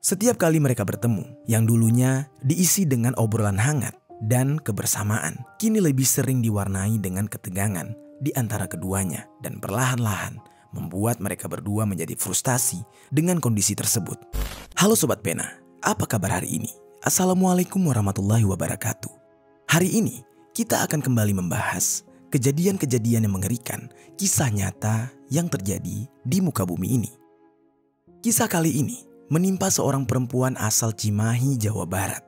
Setiap kali mereka bertemu, yang dulunya diisi dengan obrolan hangat dan kebersamaan, kini lebih sering diwarnai dengan ketegangan di antara keduanya dan perlahan-lahan membuat mereka berdua menjadi frustasi dengan kondisi tersebut. Halo Sobat Pena, apa kabar hari ini? Assalamualaikum warahmatullahi wabarakatuh. Hari ini kita akan kembali membahas kejadian-kejadian yang mengerikan, kisah nyata yang terjadi di muka bumi ini. Kisah kali ini menimpa seorang perempuan asal Cimahi, Jawa Barat.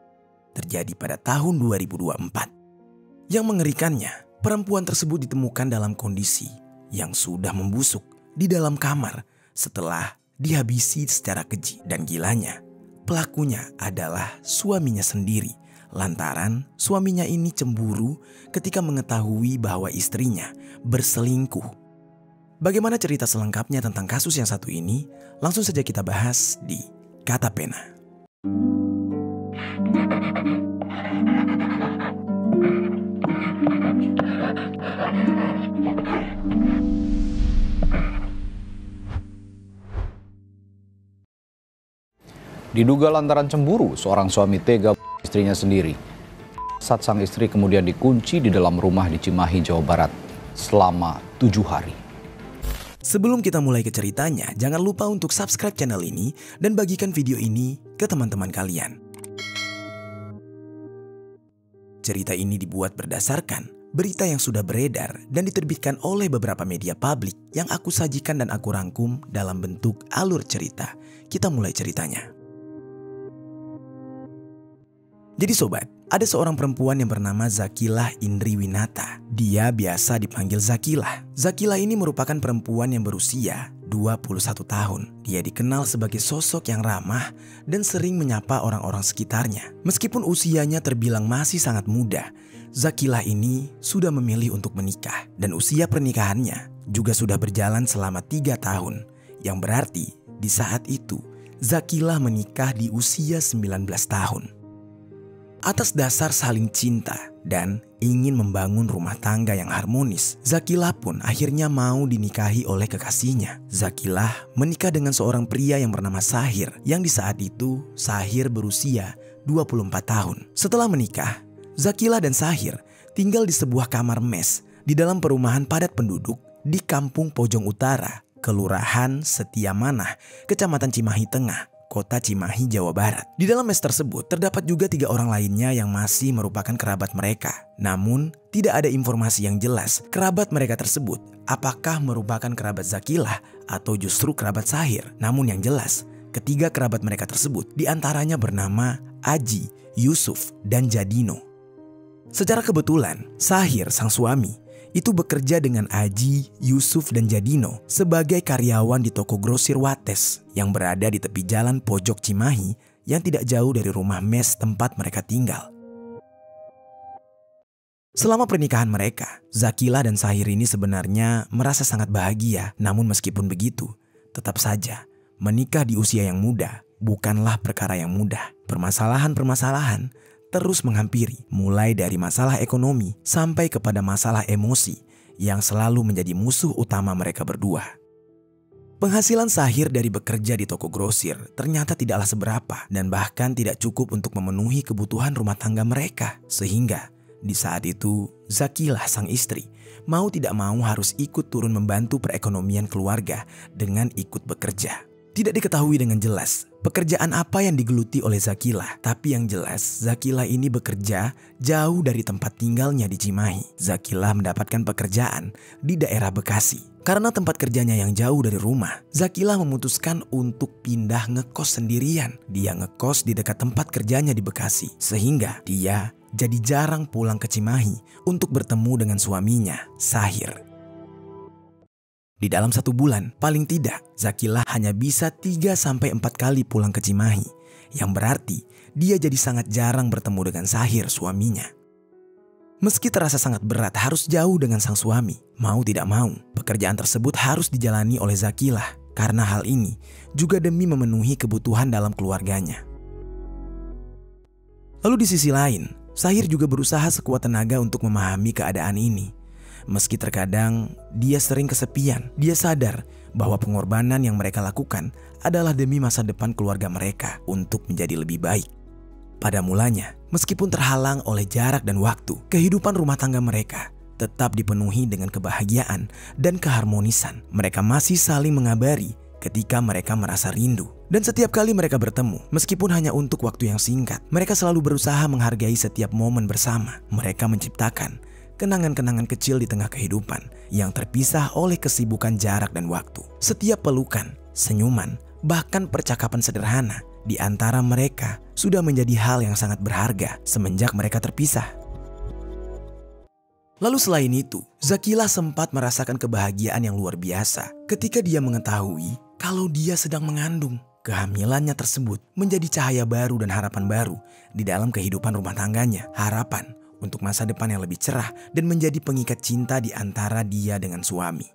Terjadi pada tahun 2024. Yang mengerikannya, perempuan tersebut ditemukan dalam kondisi yang sudah membusuk di dalam kamar setelah dihabisi secara keji. Dan gilanya, pelakunya adalah suaminya sendiri. Lantaran suaminya ini cemburu ketika mengetahui bahwa istrinya berselingkuh. Bagaimana cerita selengkapnya tentang kasus yang satu ini? Langsung saja kita bahas di Kata Pena. Diduga lantaran cemburu, seorang suami tega istrinya sendiri. Saat sang istri kemudian dikunci di dalam rumah di Cimahi, Jawa Barat selama 7 hari. Sebelum kita mulai ke ceritanya, jangan lupa untuk subscribe channel ini dan bagikan video ini ke teman-teman kalian. Cerita ini dibuat berdasarkan berita yang sudah beredar dan diterbitkan oleh beberapa media publik yang aku sajikan dan aku rangkum dalam bentuk alur cerita. Kita mulai ceritanya. Jadi sobat, ada seorang perempuan yang bernama Zakilah Indri Winata. Dia biasa dipanggil Zakilah. Zakilah ini merupakan perempuan yang berusia 21 tahun. Dia dikenal sebagai sosok yang ramah dan sering menyapa orang-orang sekitarnya. Meskipun usianya terbilang masih sangat muda, Zakilah ini sudah memilih untuk menikah. Dan usia pernikahannya juga sudah berjalan selama 3 tahun. Yang berarti di saat itu Zakilah menikah di usia 19 tahun. Atas dasar saling cinta dan ingin membangun rumah tangga yang harmonis, Zakilah pun akhirnya mau dinikahi oleh kekasihnya. Zakilah menikah dengan seorang pria yang bernama Sahir, yang di saat itu Sahir berusia 24 tahun. Setelah menikah, Zakilah dan Sahir tinggal di sebuah kamar mes di dalam perumahan padat penduduk di Kampung Pojong Utara, Kelurahan Setiamanah, Kecamatan Cimahi Tengah, Kota Cimahi, Jawa Barat. Di dalam mes tersebut terdapat juga 3 orang lainnya yang masih merupakan kerabat mereka. Namun tidak ada informasi yang jelas kerabat mereka tersebut apakah merupakan kerabat Zakilah atau justru kerabat Sahir. Namun yang jelas, ketiga kerabat mereka tersebut diantaranya bernama Aji, Yusuf, dan Jadino. Secara kebetulan, Sahir sang suami itu bekerja dengan Aji, Yusuf, dan Jadino sebagai karyawan di toko grosir Wates yang berada di tepi jalan pojok Cimahi yang tidak jauh dari rumah mes tempat mereka tinggal. Selama pernikahan mereka, Zakilah dan Sahir ini sebenarnya merasa sangat bahagia. Namun meskipun begitu, tetap saja menikah di usia yang muda bukanlah perkara yang mudah. Permasalahan-permasalahan terus menghampiri, mulai dari masalah ekonomi sampai kepada masalah emosi yang selalu menjadi musuh utama mereka berdua. Penghasilan Sahir dari bekerja di toko grosir ternyata tidaklah seberapa dan bahkan tidak cukup untuk memenuhi kebutuhan rumah tangga mereka. Sehingga di saat itu Zakilah sang istri mau tidak mau harus ikut turun membantu perekonomian keluarga dengan ikut bekerja. Tidak diketahui dengan jelas pekerjaan apa yang digeluti oleh Zakilah. Tapi yang jelas Zakilah ini bekerja jauh dari tempat tinggalnya di Cimahi. Zakilah mendapatkan pekerjaan di daerah Bekasi. Karena tempat kerjanya yang jauh dari rumah, Zakilah memutuskan untuk pindah ngekos sendirian. Dia ngekos di dekat tempat kerjanya di Bekasi. Sehingga dia jadi jarang pulang ke Cimahi untuk bertemu dengan suaminya, Sahir. Di dalam 1 bulan, paling tidak, Zakilah hanya bisa 3-4 kali pulang ke Cimahi. Yang berarti, dia jadi sangat jarang bertemu dengan Sahir, suaminya. Meski terasa sangat berat harus jauh dengan sang suami, mau tidak mau, pekerjaan tersebut harus dijalani oleh Zakilah. Karena hal ini juga demi memenuhi kebutuhan dalam keluarganya. Lalu di sisi lain, Sahir juga berusaha sekuat tenaga untuk memahami keadaan ini. Meski terkadang dia sering kesepian, dia sadar bahwa pengorbanan yang mereka lakukan adalah demi masa depan keluarga mereka untuk menjadi lebih baik. Pada mulanya, meskipun terhalang oleh jarak dan waktu, kehidupan rumah tangga mereka tetap dipenuhi dengan kebahagiaan dan keharmonisan. Mereka masih saling mengabari ketika mereka merasa rindu. Dan setiap kali mereka bertemu, meskipun hanya untuk waktu yang singkat, mereka selalu berusaha menghargai setiap momen bersama. Mereka menciptakan kenangan-kenangan kecil di tengah kehidupan yang terpisah oleh kesibukan jarak dan waktu. Setiap pelukan, senyuman, bahkan percakapan sederhana di antara mereka sudah menjadi hal yang sangat berharga semenjak mereka terpisah. Lalu selain itu, Zakilah sempat merasakan kebahagiaan yang luar biasa ketika dia mengetahui kalau dia sedang mengandung. Kehamilannya tersebut menjadi cahaya baru dan harapan baru di dalam kehidupan rumah tangganya. Harapan untuk masa depan yang lebih cerah dan menjadi pengikat cinta di antara dia dengan suami.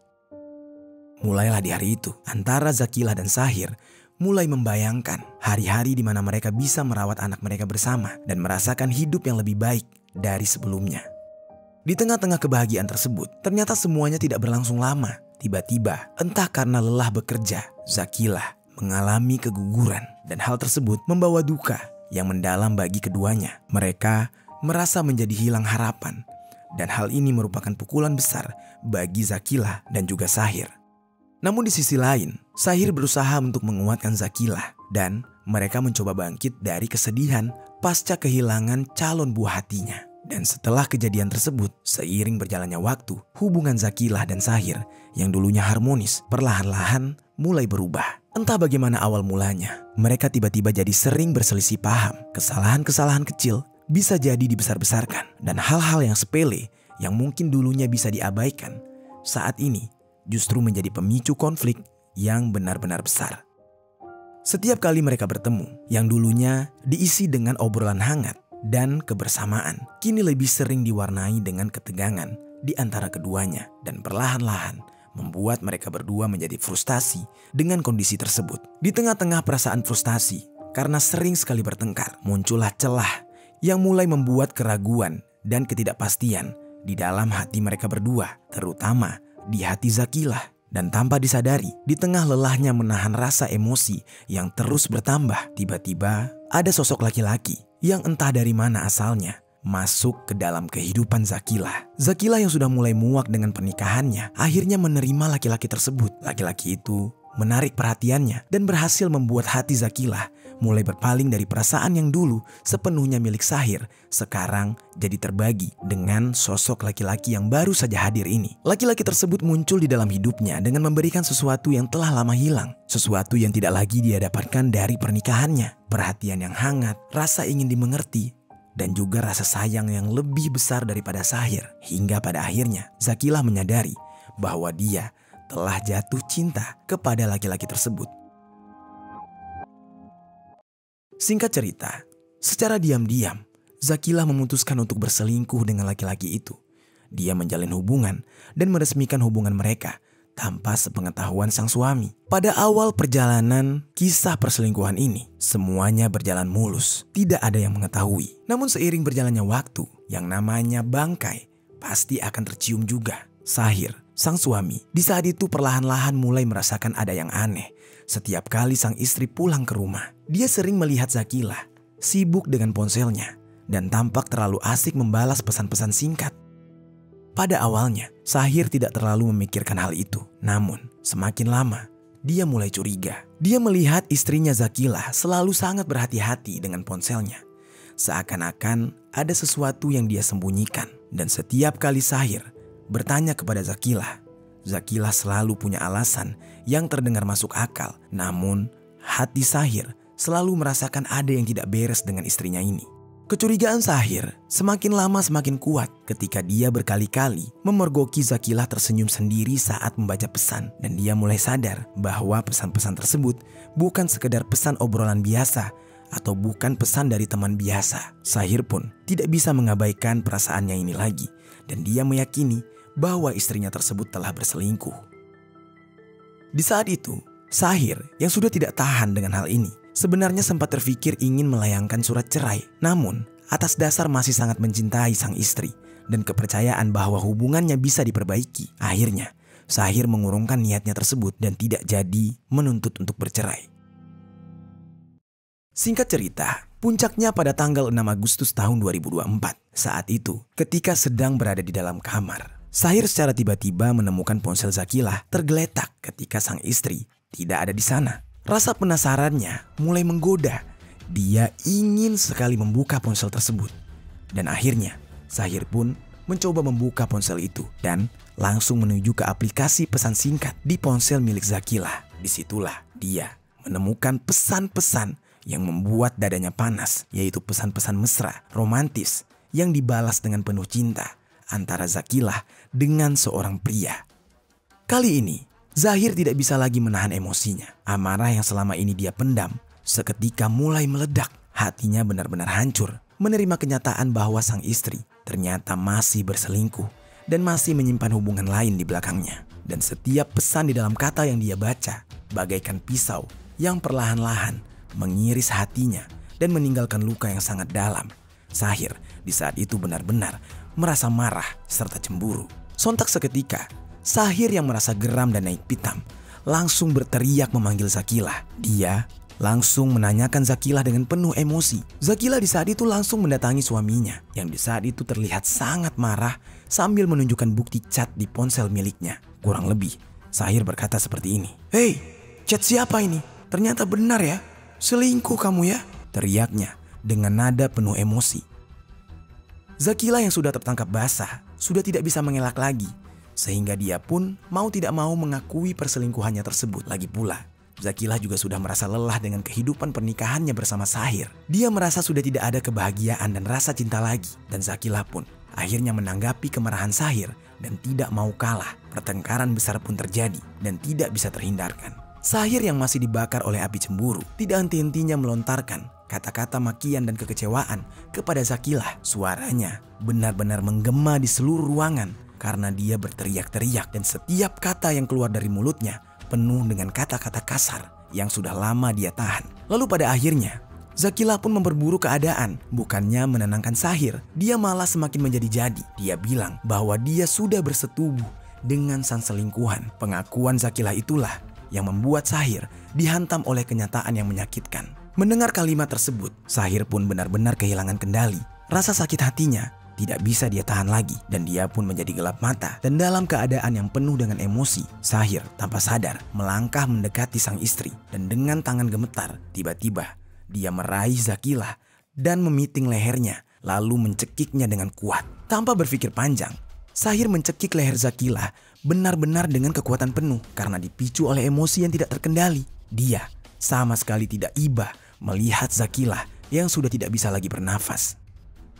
Mulailah di hari itu, antara Zakilah dan Sahir mulai membayangkan hari-hari di mana mereka bisa merawat anak mereka bersama dan merasakan hidup yang lebih baik dari sebelumnya. Di tengah-tengah kebahagiaan tersebut, ternyata semuanya tidak berlangsung lama. Tiba-tiba, entah karena lelah bekerja, Zakilah mengalami keguguran dan hal tersebut membawa duka yang mendalam bagi keduanya. Mereka merasa menjadi hilang harapan dan hal ini merupakan pukulan besar bagi Zakilah dan juga Sahir. Namun di sisi lain, Sahir berusaha untuk menguatkan Zakilah dan mereka mencoba bangkit dari kesedihan pasca kehilangan calon buah hatinya. Dan setelah kejadian tersebut, seiring berjalannya waktu, hubungan Zakilah dan Sahir yang dulunya harmonis perlahan-lahan mulai berubah. Entah bagaimana awal mulanya, mereka tiba-tiba jadi sering berselisih paham. Kesalahan-kesalahan kecil bisa jadi dibesar-besarkan, dan hal-hal yang sepele yang mungkin dulunya bisa diabaikan, saat ini justru menjadi pemicu konflik yang benar-benar besar. Setiap kali mereka bertemu, yang dulunya diisi dengan obrolan hangat dan kebersamaan, kini lebih sering diwarnai dengan ketegangan di antara keduanya, dan perlahan-lahan membuat mereka berdua menjadi frustasi dengan kondisi tersebut. Di tengah-tengah perasaan frustasi, karena sering sekali bertengkar, muncullah celah yang mulai membuat keraguan dan ketidakpastian di dalam hati mereka berdua, terutama di hati Zakilah. Dan tanpa disadari, di tengah lelahnya menahan rasa emosi yang terus bertambah, tiba-tiba ada sosok laki-laki yang entah dari mana asalnya masuk ke dalam kehidupan Zakilah. Zakilah yang sudah mulai muak dengan pernikahannya akhirnya menerima laki-laki tersebut. Laki-laki itu menarik perhatiannya dan berhasil membuat hati Zakilah mulai berpaling dari perasaan yang dulu sepenuhnya milik Sahir, sekarang jadi terbagi dengan sosok laki-laki yang baru saja hadir ini. Laki-laki tersebut muncul di dalam hidupnya dengan memberikan sesuatu yang telah lama hilang, sesuatu yang tidak lagi dia dapatkan dari pernikahannya. Perhatian yang hangat, rasa ingin dimengerti, dan juga rasa sayang yang lebih besar daripada Sahir. Hingga pada akhirnya Zakilah menyadari bahwa dia telah jatuh cinta kepada laki-laki tersebut. Singkat cerita, secara diam-diam Zakilah memutuskan untuk berselingkuh dengan laki-laki itu. Dia menjalin hubungan dan meresmikan hubungan mereka tanpa sepengetahuan sang suami. Pada awal perjalanan kisah perselingkuhan ini, semuanya berjalan mulus, tidak ada yang mengetahui. Namun seiring berjalannya waktu, yang namanya bangkai pasti akan tercium juga. Sahir, sang suami, di saat itu perlahan-lahan mulai merasakan ada yang aneh. Setiap kali sang istri pulang ke rumah, dia sering melihat Zakilah sibuk dengan ponselnya dan tampak terlalu asik membalas pesan-pesan singkat. Pada awalnya, Sahir tidak terlalu memikirkan hal itu. Namun, semakin lama, dia mulai curiga. Dia melihat istrinya Zakilah selalu sangat berhati-hati dengan ponselnya. Seakan-akan ada sesuatu yang dia sembunyikan. Dan setiap kali Sahir bertanya kepada Zakilah, Zakilah selalu punya alasan yang terdengar masuk akal. Namun, hati Sahir selalu merasakan ada yang tidak beres dengan istrinya ini. Kecurigaan Sahir semakin lama semakin kuat ketika dia berkali-kali memergoki Zakilah tersenyum sendiri saat membaca pesan. Dan dia mulai sadar bahwa pesan-pesan tersebut bukan sekedar pesan obrolan biasa atau bukan pesan dari teman biasa. Sahir pun tidak bisa mengabaikan perasaannya ini lagi. Dan dia meyakini bahwa istrinya tersebut telah berselingkuh. Di saat itu, Sahir yang sudah tidak tahan dengan hal ini sebenarnya sempat terfikir ingin melayangkan surat cerai. Namun, atas dasar masih sangat mencintai sang istri, dan kepercayaan bahwa hubungannya bisa diperbaiki. Akhirnya, Sahir mengurungkan niatnya tersebut dan tidak jadi menuntut untuk bercerai. Singkat cerita, puncaknya pada tanggal 6 Agustus tahun 2024. Saat itu, ketika sedang berada di dalam kamar, Sahir secara tiba-tiba menemukan ponsel Zakilah tergeletak ketika sang istri tidak ada di sana. Rasa penasarannya mulai menggoda. Dia ingin sekali membuka ponsel tersebut. Dan akhirnya, Sahir pun mencoba membuka ponsel itu dan langsung menuju ke aplikasi pesan singkat di ponsel milik Zakilah. Disitulah dia menemukan pesan-pesan yang membuat dadanya panas, yaitu pesan-pesan mesra, romantis yang dibalas dengan penuh cinta antara Zakilah dengan seorang pria. Kali ini, Zahir tidak bisa lagi menahan emosinya. Amarah yang selama ini dia pendam seketika mulai meledak. Hatinya benar-benar hancur menerima kenyataan bahwa sang istri ternyata masih berselingkuh dan masih menyimpan hubungan lain di belakangnya. Dan setiap pesan di dalam kata yang dia baca bagaikan pisau yang perlahan-lahan mengiris hatinya dan meninggalkan luka yang sangat dalam. Sahir di saat itu benar-benar merasa marah serta cemburu. Sontak seketika, Sahir yang merasa geram dan naik pitam langsung berteriak memanggil Zakilah. Dia langsung menanyakan Zakilah dengan penuh emosi. Zakilah di saat itu langsung mendatangi suaminya yang di saat itu terlihat sangat marah sambil menunjukkan bukti chat di ponsel miliknya. Kurang lebih, Sahir berkata seperti ini. "Hei, chat siapa ini? Ternyata benar ya, selingkuh kamu ya?" teriaknya dengan nada penuh emosi. Zakilah yang sudah tertangkap basah sudah tidak bisa mengelak lagi, sehingga dia pun mau tidak mau mengakui perselingkuhannya tersebut. Lagi pula, Zakilah juga sudah merasa lelah dengan kehidupan pernikahannya bersama Sahir. Dia merasa sudah tidak ada kebahagiaan dan rasa cinta lagi. Dan Zakilah pun akhirnya menanggapi kemarahan Sahir dan tidak mau kalah. Pertengkaran besar pun terjadi dan tidak bisa terhindarkan. Sahir yang masih dibakar oleh api cemburu tidak henti-hentinya melontarkan kata-kata makian dan kekecewaan kepada Zakilah. Suaranya benar-benar menggema di seluruh ruangan karena dia berteriak-teriak dan setiap kata yang keluar dari mulutnya penuh dengan kata-kata kasar yang sudah lama dia tahan. Lalu pada akhirnya, Zakilah pun memperburuk keadaan. Bukannya menenangkan Sahir, dia malah semakin menjadi-jadi. Dia bilang bahwa dia sudah bersetubuh dengan sang selingkuhan. Pengakuan Zakilah itulah yang membuat Sahir dihantam oleh kenyataan yang menyakitkan. Mendengar kalimat tersebut, Sahir pun benar-benar kehilangan kendali. Rasa sakit hatinya tidak bisa dia tahan lagi dan dia pun menjadi gelap mata. Dan dalam keadaan yang penuh dengan emosi, Sahir tanpa sadar melangkah mendekati sang istri. Dan dengan tangan gemetar, tiba-tiba dia meraih Zakilah dan memiting lehernya lalu mencekiknya dengan kuat. Tanpa berpikir panjang, Sahir mencekik leher Zakilah benar-benar dengan kekuatan penuh karena dipicu oleh emosi yang tidak terkendali. Dia sama sekali tidak iba melihat Zakilah yang sudah tidak bisa lagi bernafas.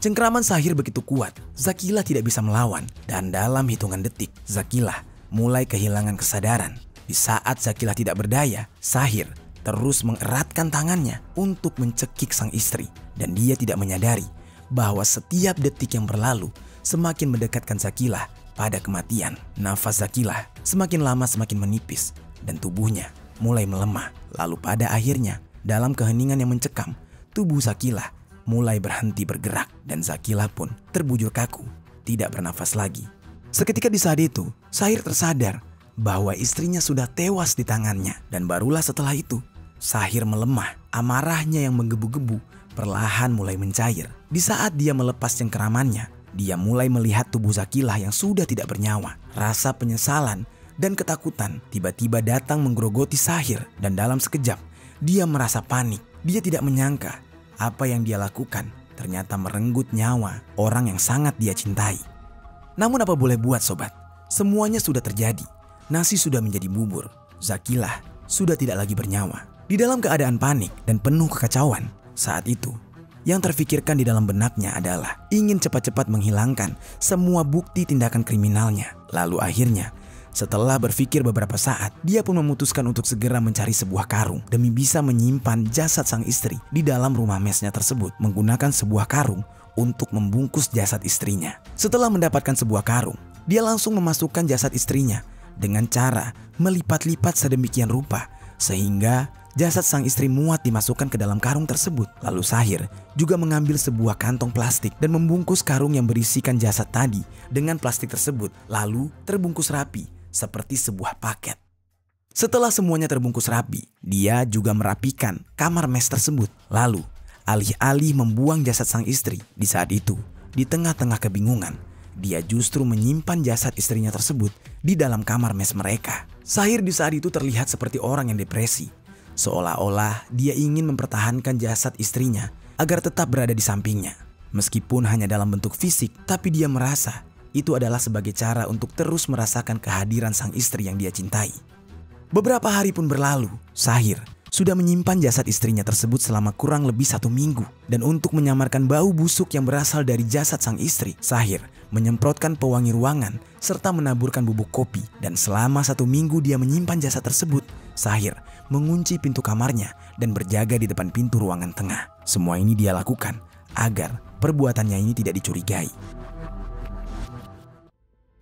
Cengkraman Sahir begitu kuat, Zakilah tidak bisa melawan. Dan dalam hitungan detik, Zakilah mulai kehilangan kesadaran. Di saat Zakilah tidak berdaya, Sahir terus mengeratkan tangannya untuk mencekik sang istri. Dan dia tidak menyadari bahwa setiap detik yang berlalu semakin mendekatkan Zakilah pada kematian. Nafas Zakilah semakin lama semakin menipis dan tubuhnya mulai melemah. Lalu pada akhirnya, dalam keheningan yang mencekam, tubuh Zakilah mulai berhenti bergerak dan Zakilah pun terbujur kaku, tidak bernafas lagi. Seketika di saat itu, Sahir tersadar bahwa istrinya sudah tewas di tangannya. Dan barulah setelah itu, Sahir melemah. Amarahnya yang menggebu-gebu perlahan mulai mencair. Di saat dia melepas cengkeramannya, dia mulai melihat tubuh Zakilah yang sudah tidak bernyawa. Rasa penyesalan dan ketakutan tiba-tiba datang menggerogoti Sahir. Dan dalam sekejap, dia merasa panik. Dia tidak menyangka apa yang dia lakukan ternyata merenggut nyawa orang yang sangat dia cintai. Namun apa boleh buat sobat, semuanya sudah terjadi. Nasi sudah menjadi bubur. Zakilah sudah tidak lagi bernyawa. Di dalam keadaan panik dan penuh kekacauan saat itu, yang terfikirkan di dalam benaknya adalah ingin cepat-cepat menghilangkan semua bukti tindakan kriminalnya. Lalu akhirnya, setelah berpikir beberapa saat, dia pun memutuskan untuk segera mencari sebuah karung demi bisa menyimpan jasad sang istri di dalam rumah mesnya tersebut, menggunakan sebuah karung untuk membungkus jasad istrinya. Setelah mendapatkan sebuah karung, dia langsung memasukkan jasad istrinya dengan cara melipat-lipat sedemikian rupa sehingga jasad sang istri muat dimasukkan ke dalam karung tersebut. Lalu Sahir juga mengambil sebuah kantong plastik dan membungkus karung yang berisikan jasad tadi dengan plastik tersebut, lalu terbungkus rapi seperti sebuah paket. Setelah semuanya terbungkus rapi, dia juga merapikan kamar mes tersebut. Lalu alih-alih membuang jasad sang istri, di saat itu di tengah-tengah kebingungan, dia justru menyimpan jasad istrinya tersebut di dalam kamar mes mereka. Sahir di saat itu terlihat seperti orang yang depresi. Seolah-olah dia ingin mempertahankan jasad istrinya agar tetap berada di sampingnya. Meskipun hanya dalam bentuk fisik, tapi dia merasa itu adalah sebagai cara untuk terus merasakan kehadiran sang istri yang dia cintai. Beberapa hari pun berlalu, Sahir sudah menyimpan jasad istrinya tersebut selama kurang lebih 1 minggu. Dan untuk menyamarkan bau busuk yang berasal dari jasad sang istri, Sahir menyemprotkan pewangi ruangan serta menaburkan bubuk kopi. Dan selama 1 minggu dia menyimpan jasad tersebut, Sahir mengunci pintu kamarnya dan berjaga di depan pintu ruangan tengah. Semua ini dia lakukan agar perbuatannya ini tidak dicurigai.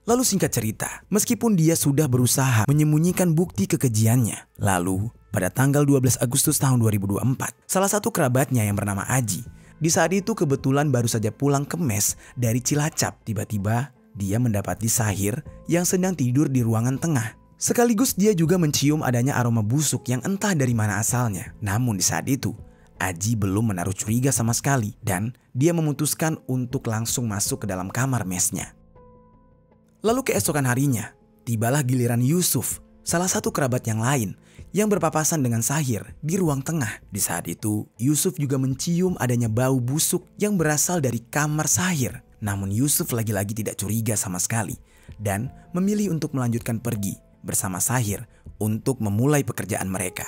Lalu singkat cerita, meskipun dia sudah berusaha menyembunyikan bukti kekejiannya, lalu pada tanggal 12 Agustus tahun 2024, salah satu kerabatnya yang bernama Aji, di saat itu kebetulan baru saja pulang ke mes dari Cilacap. Tiba-tiba dia mendapati Sahir yang sedang tidur di ruangan tengah. Sekaligus dia juga mencium adanya aroma busuk yang entah dari mana asalnya. Namun di saat itu, Aji belum menaruh curiga sama sekali dan dia memutuskan untuk langsung masuk ke dalam kamar mesnya. Lalu keesokan harinya, tibalah giliran Yusuf, salah satu kerabat yang lain yang berpapasan dengan Sahir di ruang tengah. Di saat itu, Yusuf juga mencium adanya bau busuk yang berasal dari kamar Sahir. Namun Yusuf lagi-lagi tidak curiga sama sekali dan memilih untuk melanjutkan pergi bersama Sahir untuk memulai pekerjaan mereka.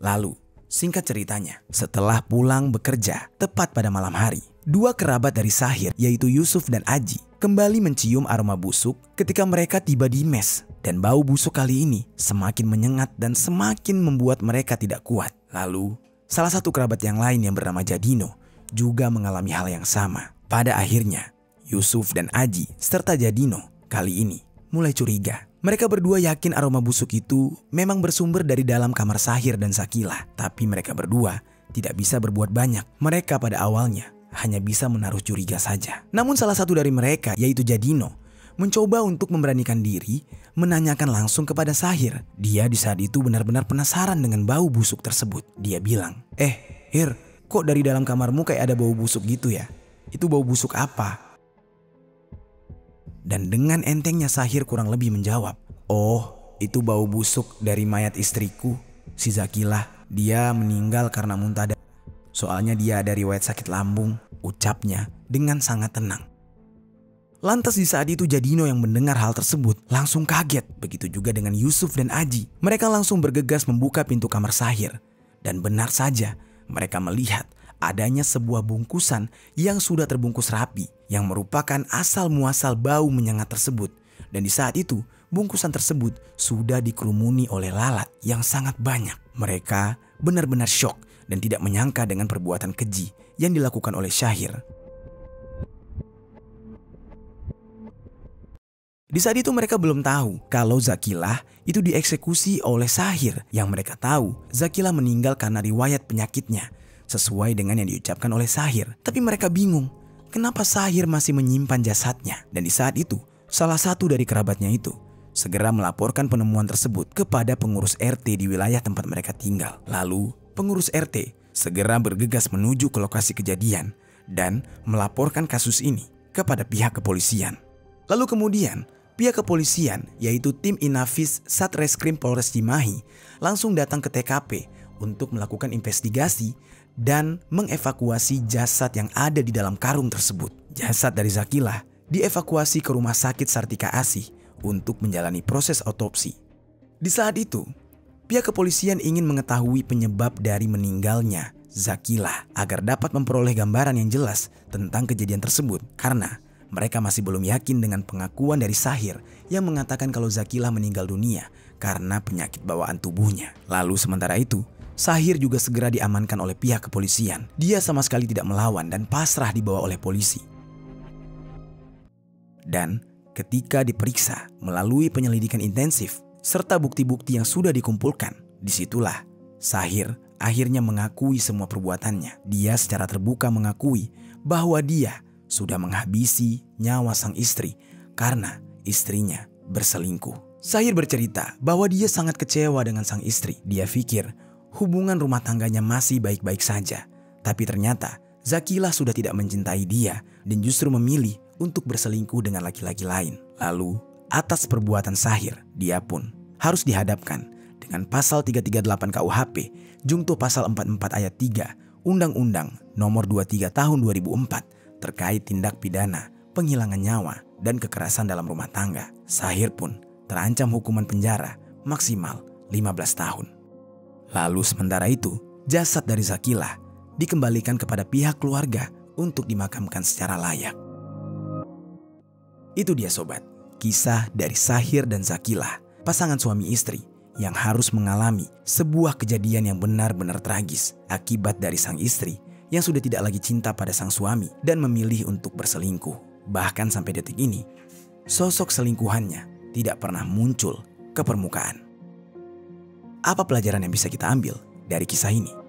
Lalu, singkat ceritanya, setelah pulang bekerja tepat pada malam hari, 2 kerabat dari Sahir yaitu Yusuf dan Aji kembali mencium aroma busuk ketika mereka tiba di mes. Dan bau busuk kali ini semakin menyengat dan semakin membuat mereka tidak kuat. Lalu, salah satu kerabat yang lain yang bernama Jadino juga mengalami hal yang sama. Pada akhirnya, Yusuf dan Aji serta Jadino kali ini mulai curiga. Mereka berdua yakin aroma busuk itu memang bersumber dari dalam kamar Sahir dan Zakilah. Tapi mereka berdua tidak bisa berbuat banyak. Mereka pada awalnya hanya bisa menaruh curiga saja. Namun salah satu dari mereka, yaitu Jadino, mencoba untuk memberanikan diri menanyakan langsung kepada Sahir. Dia di saat itu benar-benar penasaran dengan bau busuk tersebut. Dia bilang, Hir, kok dari dalam kamarmu kayak ada bau busuk gitu ya? Itu bau busuk apa? Dan dengan entengnya Sahir kurang lebih menjawab, oh, itu bau busuk dari mayat istriku, si Zakilah. Dia meninggal karena muntah darah. Soalnya dia ada riwayat sakit lambung, ucapnya dengan sangat tenang. Lantas di saat itu Jadino yang mendengar hal tersebut langsung kaget. Begitu juga dengan Yusuf dan Aji. Mereka langsung bergegas membuka pintu kamar Sahir. Dan benar saja mereka melihat adanya sebuah bungkusan yang sudah terbungkus rapi, yang merupakan asal muasal bau menyengat tersebut. Dan di saat itu bungkusan tersebut sudah dikerumuni oleh lalat yang sangat banyak. Mereka benar-benar syok dan tidak menyangka dengan perbuatan keji yang dilakukan oleh Sahir. Di saat itu mereka belum tahu kalau Zakilah itu dieksekusi oleh Sahir. Yang mereka tahu, Zakilah meninggal karena riwayat penyakitnya, sesuai dengan yang diucapkan oleh Sahir. Tapi mereka bingung, kenapa Sahir masih menyimpan jasadnya? Dan di saat itu, salah satu dari kerabatnya itu segera melaporkan penemuan tersebut kepada pengurus RT di wilayah tempat mereka tinggal. Lalu, pengurus RT segera bergegas menuju ke lokasi kejadian dan melaporkan kasus ini kepada pihak kepolisian. Lalu kemudian, pihak kepolisian yaitu tim Inafis Satreskrim Polres Cimahi langsung datang ke TKP untuk melakukan investigasi dan mengevakuasi jasad yang ada di dalam karung tersebut. Jasad dari Zakilah dievakuasi ke Rumah Sakit Sartika Asih untuk menjalani proses otopsi. Di saat itu, pihak kepolisian ingin mengetahui penyebab dari meninggalnya Zakilah agar dapat memperoleh gambaran yang jelas tentang kejadian tersebut, karena mereka masih belum yakin dengan pengakuan dari Sahir yang mengatakan kalau Zakilah meninggal dunia karena penyakit bawaan tubuhnya. Lalu sementara itu, Sahir juga segera diamankan oleh pihak kepolisian. Dia sama sekali tidak melawan dan pasrah dibawa oleh polisi. Dan ketika diperiksa melalui penyelidikan intensif serta bukti-bukti yang sudah dikumpulkan, Disitulah Sahir akhirnya mengakui semua perbuatannya. Dia secara terbuka mengakui bahwa dia sudah menghabisi nyawa sang istri karena istrinya berselingkuh. Sahir bercerita bahwa dia sangat kecewa dengan sang istri. Dia pikir hubungan rumah tangganya masih baik-baik saja. Tapi ternyata Zakilah sudah tidak mencintai dia dan justru memilih untuk berselingkuh dengan laki-laki lain. Lalu atas perbuatan Sahir, dia pun harus dihadapkan dengan pasal 338 KUHP Jungto pasal 44 ayat 3 Undang-Undang nomor 23 tahun 2004 terkait tindak pidana penghilangan nyawa dan kekerasan dalam rumah tangga. Sahir pun terancam hukuman penjara maksimal 15 tahun. Lalu sementara itu, jasad dari Zakilah dikembalikan kepada pihak keluarga untuk dimakamkan secara layak. Itu dia sobat, kisah dari Sahir dan Zakilah, pasangan suami istri yang harus mengalami sebuah kejadian yang benar-benar tragis akibat dari sang istri yang sudah tidak lagi cinta pada sang suami dan memilih untuk berselingkuh. Bahkan sampai detik ini, sosok selingkuhannya tidak pernah muncul ke permukaan. Apa pelajaran yang bisa kita ambil dari kisah ini?